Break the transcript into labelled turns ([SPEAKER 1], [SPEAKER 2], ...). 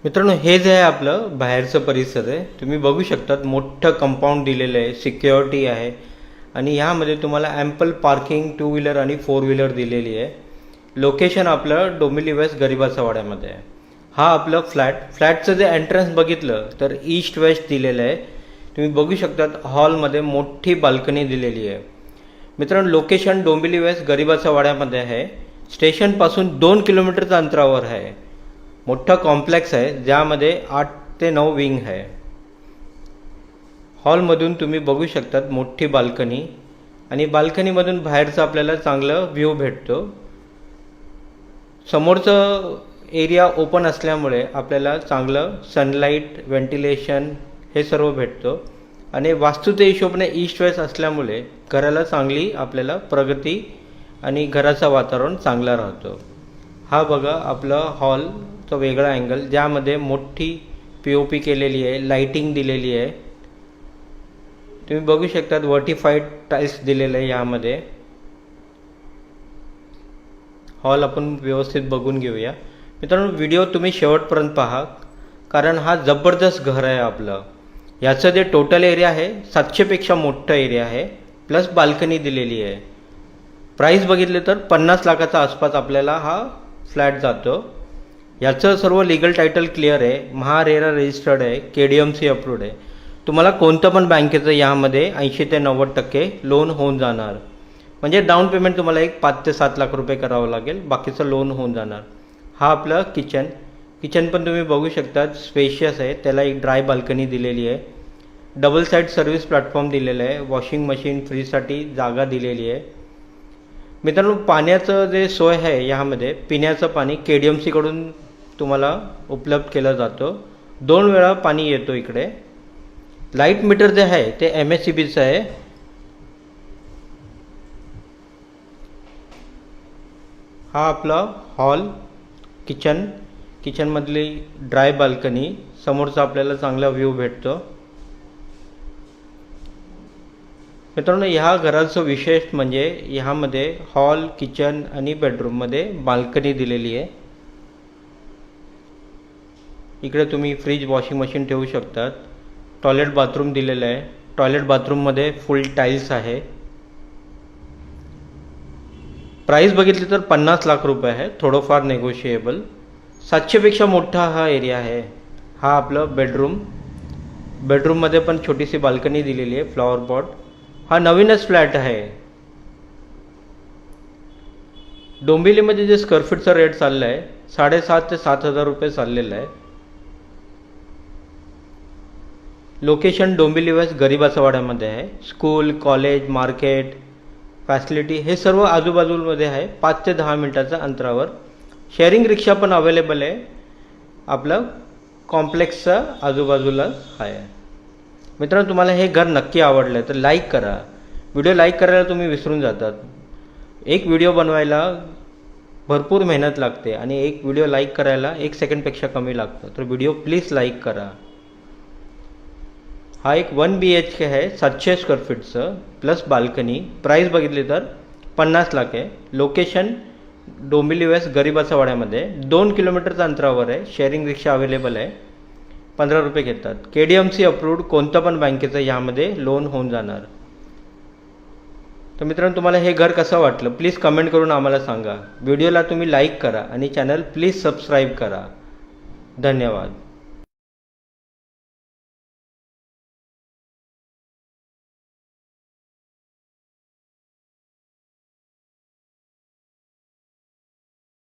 [SPEAKER 1] मित्रांनो, हे जे आहे आपलं बाहेरचं परिसर आहे. तुम्ही बघू शकतात मोठं कंपाऊंड दिलेलं आहे, सिक्युरिटी आहे आणि ह्यामध्ये तुम्हाला ॲम्पल पार्किंग टू व्हीलर आणि फोर व्हीलर दिलेली आहे. लोकेशन आपलं डोंबिवली वेस्ट गरिबाचा वाड्यामध्ये आहे. हा आपलं फ्लॅटचं जे एंट्रन्स बघितलं तर ईस्ट वेस्ट दिलेलं आहे. तुम्ही बघू शकतात हॉलमध्ये मोठी बाल्कनी दिलेली आहे. मित्रांनो, लोकेशन डोंबिवली वेस्ट गरिबाचा वाड्यामध्ये आहे. स्टेशनपासून 2 किलोमीटरच्या अंतरावर आहे. मोठा कॉम्प्लेक्स आहे ज्यामध्ये 8 ते 9 विंग आहे. हॉलमधून तुम्ही बघू शकतात मोठी बाल्कनी आणि बाल्कनीमधून बाहेरचं आपल्याला चांगलं व्ह्यू भेटतो. समोरचं एरिया ओपन असल्यामुळे आपल्याला चांगलं सनलाईट, व्हेंटिलेशन हे सर्व भेटतो आणि वास्तूच्या हिशोबाने ईस्ट वेस्ट असल्यामुळे घराला चांगली आपल्याला प्रगती आणि घराचं वातावरण चांगला राहतो. हा बघा आपलं हॉलचा वेगळा अँगल ज्यामध्ये मोठी POP केलेली आहे, लाइटिंग दिलेली आहे. तुम्ही बघू शकतात वर्टिफाईड टाईल्स दिलेले आहे. यामध्ये हॉल आपण व्यवस्थित बघून घेऊया. मित्रांनो, व्हिडिओ तुम्ही शेवटपर्यंत पहा कारण हा जबरदस्त घर आहे आपलं. याचं जे टोटल एरिया आहे 700पेक्षा मोठं एरिया आहे, प्लस बाल्कनी दिलेली आहे. प्राईस बघितले तर 50 लाखाच्या आसपास आपल्याला हा फ्लॅट जातो. याचं सर्व लिगल टायटल क्लिअर आहे, महारेरा रजिस्टर्ड आहे, KDMC अप्रूव्ड आहे. तुम्हाला कोणतं पण बँकेचं यामध्ये 80 ते 90% लोन होऊन जाणार. म्हणजे डाऊन पेमेंट तुम्हाला एक 5 ते 7 लाख रुपये करावं लागेल, बाकीचं लोन होऊन जाणार. हा आपलं किचन पण तुम्ही बघू शकता स्पेशियस आहे. त्याला एक ड्राय बाल्कनी दिलेली आहे. डबल साईड सर्व्हिस प्लॅटफॉर्म दिलेलं आहे. वॉशिंग मशीन, फ्रीजसाठी जागा दिलेली आहे. मित्रांनो, पाण्याचं जे सोय आहे यामध्ये पिण्याचं पाणी KDMC कडून तुम्हाला उपलब्ध केलं जातं. 2 वेळा पाणी येतो इकडे. लाईट मीटर जे आहे ते MSEBचं आहे. हा आपला हॉल, किचनमधली ड्राय बाल्कनी, समोरचा आपल्याला चांगला व्ह्यू भेटतो. मित्रांनो, ह्या घराचं विशेष म्हणजे ह्यामध्ये हॉल, किचन आणि बेडरूममध्ये बाल्कनी दिलेली आहे. इकडे तुम्ही फ्रीज, वॉशिंग मशीन ठेवू शकतात. टॉयलेट बाथरूम दिलेलं आहे. टॉयलेट बाथरूममध्ये फुल टाईल्स आहे. प्राईस बघितली तर 50 लाख रुपये आहे, थोडंफार नेगोशिएबल. 700पेक्षा मोठा हा एरिया आहे. हा आपलं बेडरूममध्ये पण छोटीशी बाल्कनी दिलेली आहे, फ्लॉवर पॉट. हा नवीनच फ्लॅट आहे. डोंबिवलीमध्ये जे स्क्वेअर फीटचा रेट चालला आहे 7,500 ते 7,000 रुपये चाललेला आहे. लोकेशन डोंबिवली वेस्ट गरिबाचा वाड्यामध्ये आहे. स्कूल, कॉलेज, मार्केट, फॅसिलिटी हे सर्व आजूबाजूमध्ये आहे. 5 ते 10 मिनिटाच्या अंतरावर. शेअरिंग रिक्षा पण अवेलेबल आहे. आपलं कॉम्प्लेक्सच्या आजूबाजूलाच आहे. मित्रांनो, तुम्हाला हे घर नक्की आवडलं तर लाईक करा. व्हिडिओ लाईक करायला तुम्ही विसरून जातात. एक व्हिडिओ बनवायला भरपूर मेहनत लागते आणि एक व्हिडिओ लाईक करायला 1 सेकंडपेक्षा कमी लागतं. तर व्हिडिओ प्लीज लाईक करा. हा एक 1 BHK आहे, 700 स्क्वेअर फीटचं प्लस बाल्कनी. प्राईस बघितली तर 50 लाख आहे. लोकेशन डोंबिवली वेस्ट गरिबाचा वाड्यामध्ये 2 किलोमीटरच्या अंतरावर आहे. शेअरिंग रिक्षा अवेलेबल आहे. 15 रुपये घेतात. KDMC अप्रूव्ड, कोणतं पण बँकेचं यामध्ये लोन होऊन जाणार. तर मित्रांनो, तुम्हाला हे घर कसं वाटलं प्लीज कमेंट करून आम्हाला सांगा. व्हिडिओला तुम्ही लाईक करा आणि चॅनल प्लीज सबस्क्राईब करा. धन्यवाद.